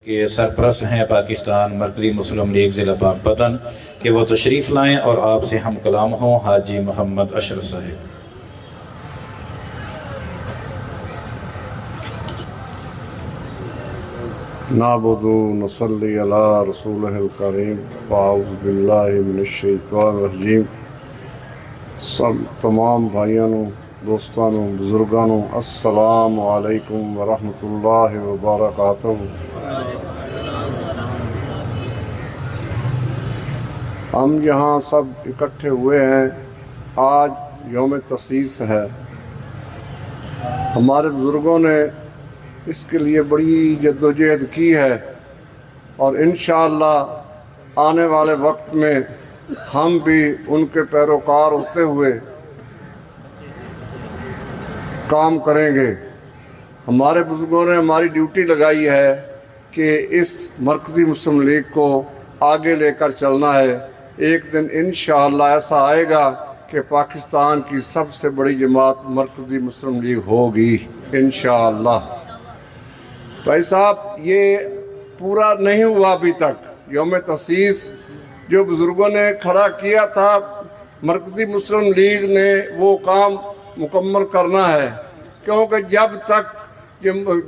کے سرپرست ہیں پاکستان مرکزی مسلم لیگ ضلع پاک پتن کہ وہ تشریف لائیں اور آپ سے ہم کلام ہوں۔ حاجی محمد اشرف صاحب۔ نعبد و نصلی علی رسولہ الکریم واعوذ باللہ من الشیطان الرجیم۔ سب تمام بھائیانوں، دوستانوں، بزرگانوں، السلام علیکم ورحمۃ اللہ وبرکاتہ۔ ہم یہاں سب اکٹھے ہوئے ہیں، آج یوم تاسیس ہے۔ ہمارے بزرگوں نے اس کے لیے بڑی جدوجہد کی ہے اور انشاءاللہ آنے والے وقت میں ہم بھی ان کے پیروکار ہوتے ہوئے کام کریں گے۔ ہمارے بزرگوں نے ہماری ڈیوٹی لگائی ہے کہ اس مرکزی مسلم لیگ کو آگے لے کر چلنا ہے۔ ایک دن انشاءاللہ ایسا آئے گا کہ پاکستان کی سب سے بڑی جماعت مرکزی مسلم لیگ ہوگی انشاءاللہ۔ بھائی صاحب، یہ پورا نہیں ہوا ابھی تک۔ یوم تاسیس جو بزرگوں نے کھڑا کیا تھا، مرکزی مسلم لیگ نے وہ کام مکمل کرنا ہے، کیونکہ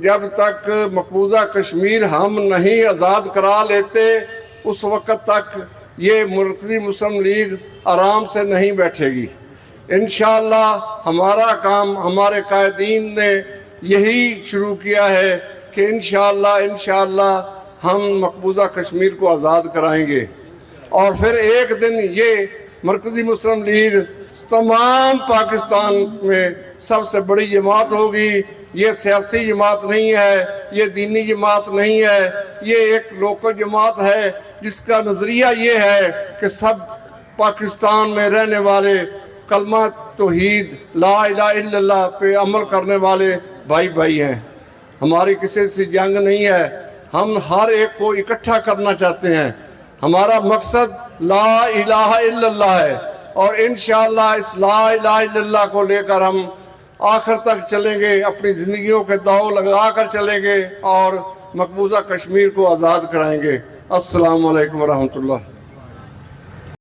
جب تک مقبوضہ کشمیر ہم نہیں آزاد کرا لیتے اس وقت تک یہ مرکزی مسلم لیگ آرام سے نہیں بیٹھے گی۔ انشاءاللہ ہمارا کام ہمارے قائدین نے یہی شروع کیا ہے کہ انشاءاللہ ہم مقبوضہ کشمیر کو آزاد کرائیں گے، اور پھر ایک دن یہ مرکزی مسلم لیگ تمام پاکستان میں سب سے بڑی جماعت ہوگی۔ یہ سیاسی جماعت نہیں ہے، یہ دینی جماعت نہیں ہے، یہ ایک لوکل جماعت ہے جس کا نظریہ یہ ہے کہ سب پاکستان میں رہنے والے کلمہ توحید لا الہ الا اللہ پہ عمل کرنے والے بھائی بھائی ہیں۔ ہماری کسی سے جنگ نہیں ہے، ہم ہر ایک کو اکٹھا کرنا چاہتے ہیں۔ ہمارا مقصد لا الہ الا اللہ ہے، اور انشاءاللہ اس لا الہ الا اللہ کو لے کر ہم آخر تک چلیں گے، اپنی زندگیوں کے داؤ لگا کر چلیں گے اور مقبوضہ کشمیر کو آزاد کرائیں گے۔ السلام علیکم ورحمۃ اللہ۔